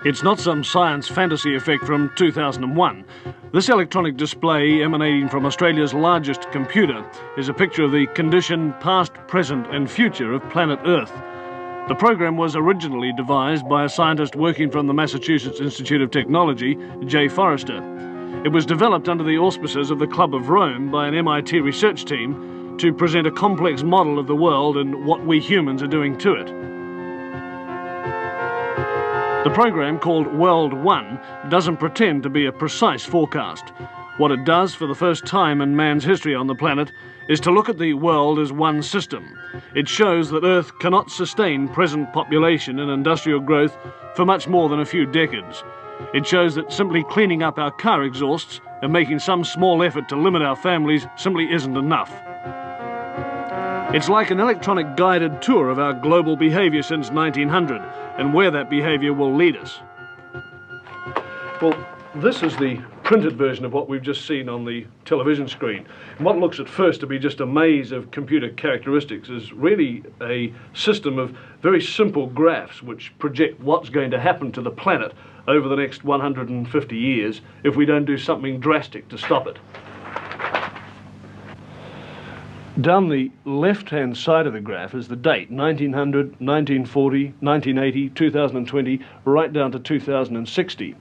It's not some science fantasy effect from 2001. This electronic display emanating from Australia's largest computer is a picture of the condition, past, present and future of planet Earth. The program was originally devised by a scientist working from the Massachusetts Institute of Technology, Jay Forrester. It was developed under the auspices of the Club of Rome by an MIT research team to present a complex model of the world and what we humans are doing to it. The program, called World One, doesn't pretend to be a precise forecast. What it does for the first time in man's history on the planet is to look at the world as one system. It shows that Earth cannot sustain present population and industrial growth for much more than a few decades. It shows that simply cleaning up our car exhausts and making some small effort to limit our families simply isn't enough. It's like an electronic guided tour of our global behaviour since 1900 and where that behaviour will lead us. Well, this is the printed version of what we've just seen on the television screen. And what looks at first to be just a maze of computer characteristics is really a system of very simple graphs which project what's going to happen to the planet over the next 150 years if we don't do something drastic to stop it. Down the left-hand side of the graph is the date, 1900, 1940, 1980, 2020, right down to 2060.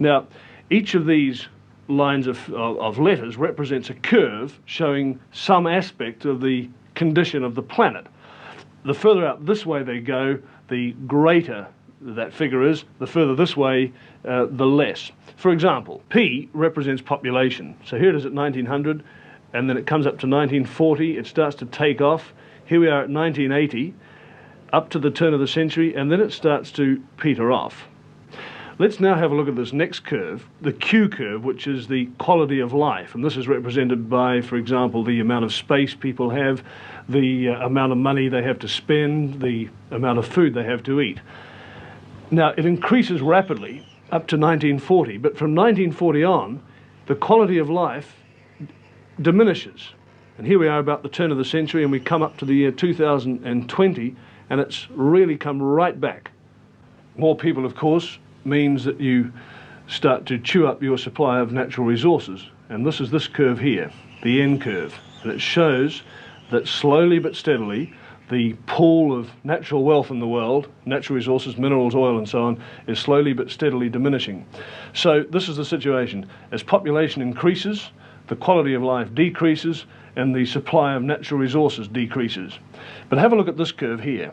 Now, each of these lines of letters represents a curve showing some aspect of the condition of the planet. The further out this way they go, the greater that figure is, the further this way, the less. For example, P represents population. So here it is at 1900, and then it comes up to 1940, it starts to take off. Here we are at 1980, up to the turn of the century, and then it starts to peter off. Let's now have a look at this next curve, the Q curve, which is the quality of life. And this is represented by, for example, the amount of space people have, the amount of money they have to spend, the amount of food they have to eat. Now, it increases rapidly up to 1940, but from 1940 on, the quality of life diminishes. And here we are about the turn of the century, and we come up to the year 2020, and it's really come right back. More people, of course, means that you start to chew up your supply of natural resources. And this is this curve here, the N curve. And it shows that slowly but steadily, the pool of natural wealth in the world, natural resources, minerals, oil and so on, is slowly but steadily diminishing. So this is the situation. As population increases, the quality of life decreases and the supply of natural resources decreases. But have a look at this curve here.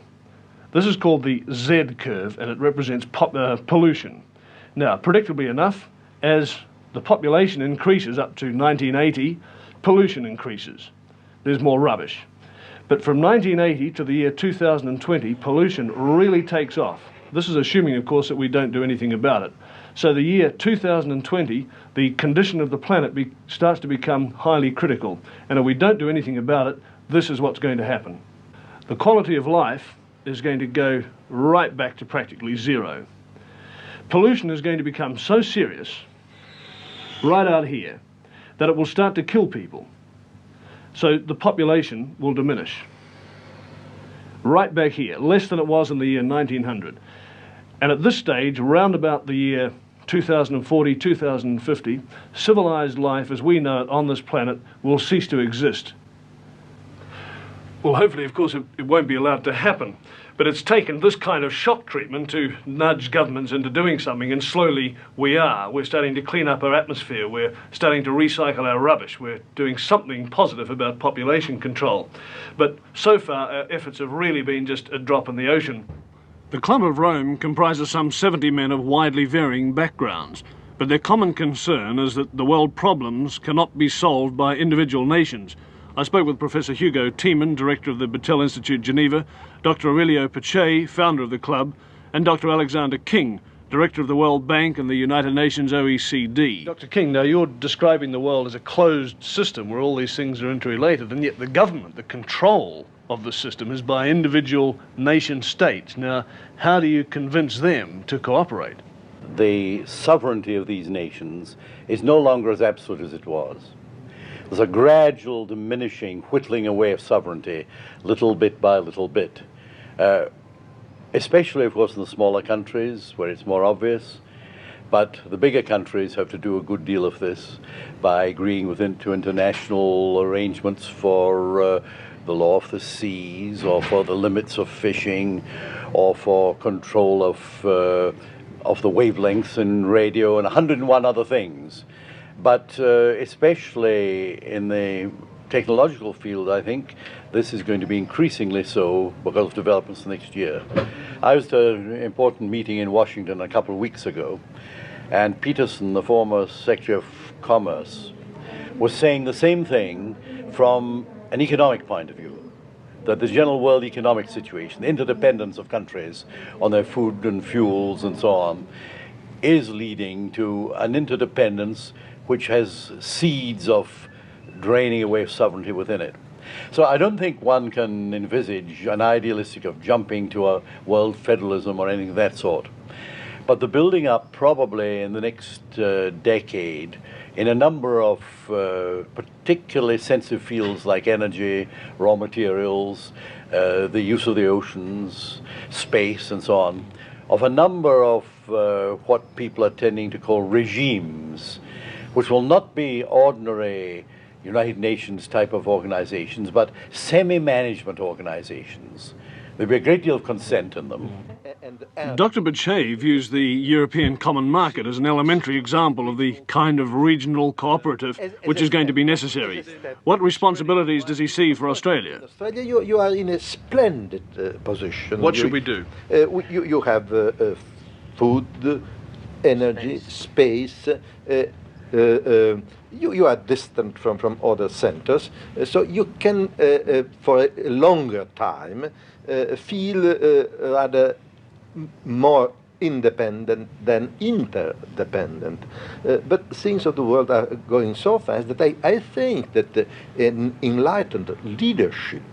This is called the Z curve, and it represents pollution. Now, predictably enough, as the population increases up to 1980, pollution increases. There's more rubbish. But from 1980 to the year 2020, pollution really takes off. This is assuming, of course, that we don't do anything about it. So the year 2020, the condition of the planet starts to become highly critical. And if we don't do anything about it, this is what's going to happen. The quality of life is going to go right back to practically zero. Pollution is going to become so serious, right out here, that it will start to kill people. So the population will diminish. Right back here, less than it was in the year 1900. And at this stage, around about the year 2040, 2050, civilized life as we know it on this planet will cease to exist. Well, hopefully, of course, it won't be allowed to happen. But it's taken this kind of shock treatment to nudge governments into doing something, and slowly we are. We're starting to clean up our atmosphere. We're starting to recycle our rubbish. We're doing something positive about population control. But so far, our efforts have really been just a drop in the ocean. The Club of Rome comprises some 70 men of widely varying backgrounds, but their common concern is that the world problems cannot be solved by individual nations. I spoke with Professor Hugo Tiemann, director of the Battelle Institute, Geneva, Dr. Aurelio Pache, founder of the club, and Dr. Alexander King, director of the World Bank and the United Nations OECD. Dr. King, now you're describing the world as a closed system where all these things are interrelated, and yet the government, the control of the system is by individual nation states. Now, how do you convince them to cooperate? The sovereignty of these nations is no longer as absolute as it was. There's a gradual diminishing, whittling away of sovereignty, little bit by little bit. especially, of course, in the smaller countries where it's more obvious. But the bigger countries have to do a good deal of this by agreeing to international arrangements for the law of the seas, or for the limits of fishing, or for control of the wavelengths in radio, and 101 other things. But especially in the technological field, I think this is going to be increasingly so because of developments next year. I was at an important meeting in Washington a couple of weeks ago, and Peterson, the former Secretary of Commerce, was saying the same thing from an economic point of view, that the general world economic situation, the interdependence of countries on their food and fuels and so on, is leading to an interdependence which has seeds of draining away sovereignty within it. So I don't think one can envisage an idealistic of jumping to a world federalism or anything of that sort. But the building up probably in the next decade in a number of particularly sensitive fields like energy, raw materials, the use of the oceans, space and so on, of a number of what people are tending to call regimes, which will not be ordinary United Nations type of organizations, but semi-management organizations. There'll be a great deal of consent in them. Dr. Bouchet views the European Common Market as an elementary example of the kind of regional cooperative which is going to be necessary. What responsibilities does he see for Australia? Australia, you are in a splendid position. What should we do? You have food, energy, space. You are distant from other centers, so you can, for a longer time, feel rather more independent than interdependent. But things of the world are going so fast that I think that an enlightened leadership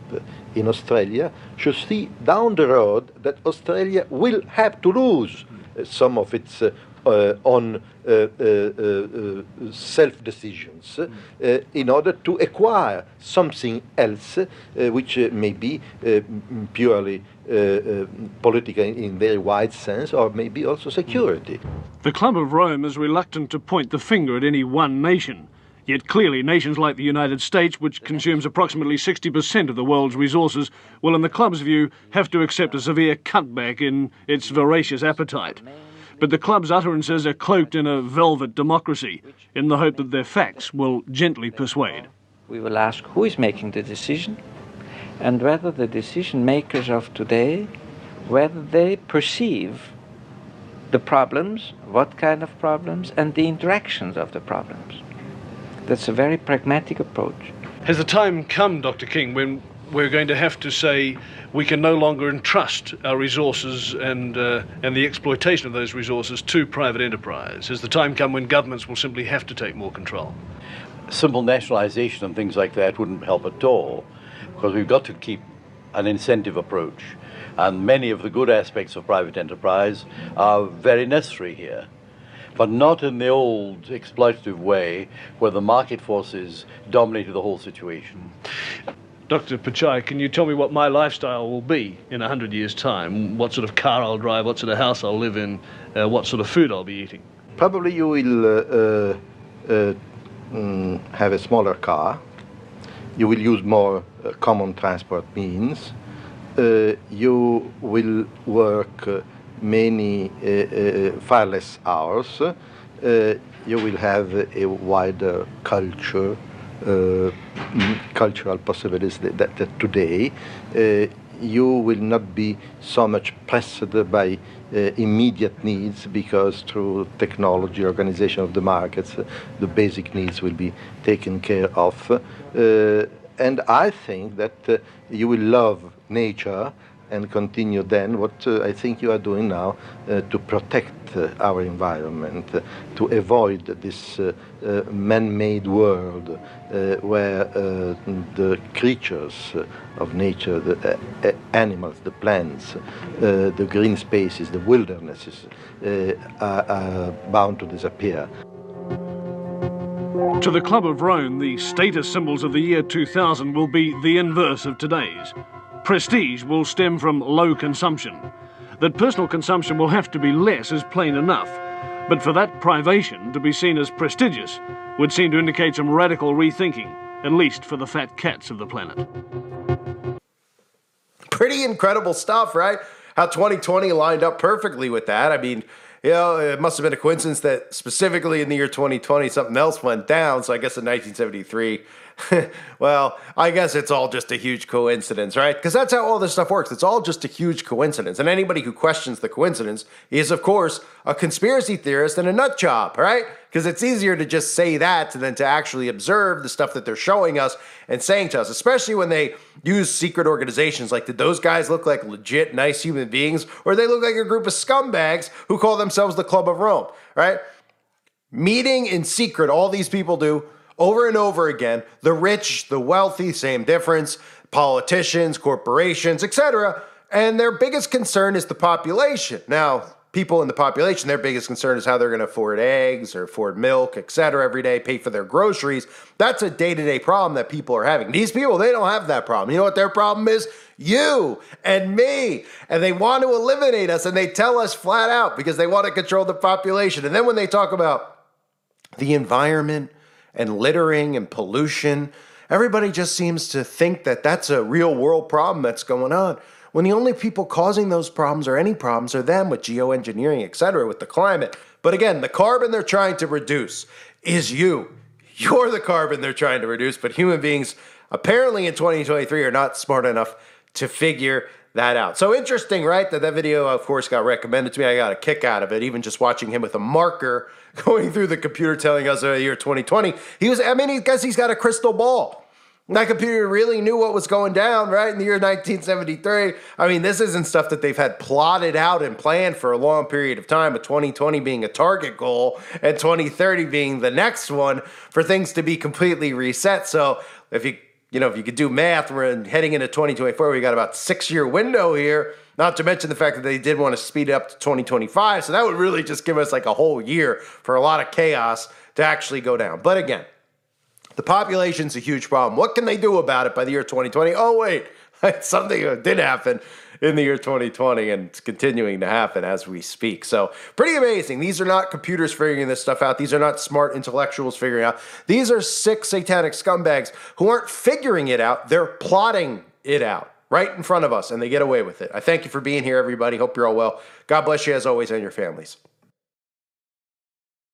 in Australia should see down the road that Australia will have to lose some of its on self-decisions in order to acquire something else which may be purely political in very wide sense, or maybe also security. The Club of Rome is reluctant to point the finger at any one nation. Yet clearly nations like the United States, which consumes approximately 60% of the world's resources, will in the Club's view have to accept a severe cutback in its voracious appetite. But the Club's utterances are cloaked in a velvet democracy, in the hope that their facts will gently persuade. We will ask who is making the decision, and whether the decision makers of today, whether they perceive the problems, what kind of problems, and the interactions of the problems. That's a very pragmatic approach. Has the time come, Dr. King, when we're going to have to say we can no longer entrust our resources and the exploitation of those resources to private enterprise? Has the time come when governments will simply have to take more control? Simple nationalization and things like that wouldn't help at all, because we've got to keep an incentive approach, and many of the good aspects of private enterprise are very necessary here, but not in the old exploitative way where the market forces dominated the whole situation. Dr. Pichai, can you tell me what my lifestyle will be in 100 years' time? What sort of car I'll drive, what sort of house I'll live in, what sort of food I'll be eating? Probably you will have a smaller car. You will use more common transport means. You will work many far less hours. You will have a wider cultural possibilities that today you will not be so much pressed by immediate needs, because through technology, organization of the markets, the basic needs will be taken care of. And I think that you will love nature and continue then what I think you are doing now to protect our environment, to avoid this man-made world where the creatures of nature, the animals, the plants, the green spaces, the wildernesses are bound to disappear. To the Club of Rome, the status symbols of the year 2000 will be the inverse of today's. Prestige will stem from low consumption. That personal consumption will have to be less is plain enough. But for that privation to be seen as prestigious would seem to indicate some radical rethinking, at least for the fat cats of the planet. Pretty incredible stuff, right? How 2020 lined up perfectly with that. I mean, you know, it must have been a coincidence that specifically in the year 2020, something else went down. So I guess in 1973, well, I guess it's all just a huge coincidence, right? Because that's how all this stuff works. It's all just a huge coincidence. And anybody who questions the coincidence is, of course, a conspiracy theorist and a nut job, right? Because it's easier to just say that than to actually observe the stuff that they're showing us and saying to us, especially when they use secret organizations. Like, did those guys look like legit nice human beings, or they look like a group of scumbags who call themselves the Club of Rome, right? Meeting in secret, all these people do over and over again. The rich, the wealthy, same difference, politicians, corporations, etc. And their biggest concern is the population. Now, people in the population, their biggest concern is how they're going to afford eggs or afford milk, etc. every day, pay for their groceries. That's a day-to-day problem that people are having. These people, they don't have that problem. You know what their problem is? You and me. And they want to eliminate us, and they tell us flat out because they want to control the population. And then when they talk about the environment and littering and pollution, everybody just seems to think that that's a real world problem that's going on, when the only people causing those problems or any problems are them with geoengineering, etc., with the climate. But again, the carbon they're trying to reduce is you. You're the carbon they're trying to reduce, but human beings apparently in 2023 are not smart enough to figure that out. So interesting, right? That video, of course, got recommended to me. I got a kick out of it, even just watching him with a marker going through the computer telling us the year 2020. I guess he's got a crystal ball. That computer really knew what was going down, right, in the year 1973. I mean, this isn't stuff that they've had plotted out and planned for a long period of time, with 2020 being a target goal and 2030 being the next one for things to be completely reset. So if you could do math, we're heading into 2024. We got about a 6-year window here, not to mention the fact that they did want to speed it up to 2025. So that would really just give us like a whole year for a lot of chaos to actually go down. But again, the population's a huge problem. What can they do about it by the year 2020? Oh, wait, something did happen in the year 2020, and it's continuing to happen as we speak. So pretty amazing. These are not computers figuring this stuff out. These are not smart intellectuals figuring it out. These are sick satanic scumbags who aren't figuring it out. They're plotting it out right in front of us, and they get away with it. I thank you for being here, everybody. Hope you're all well. God bless you as always and your families.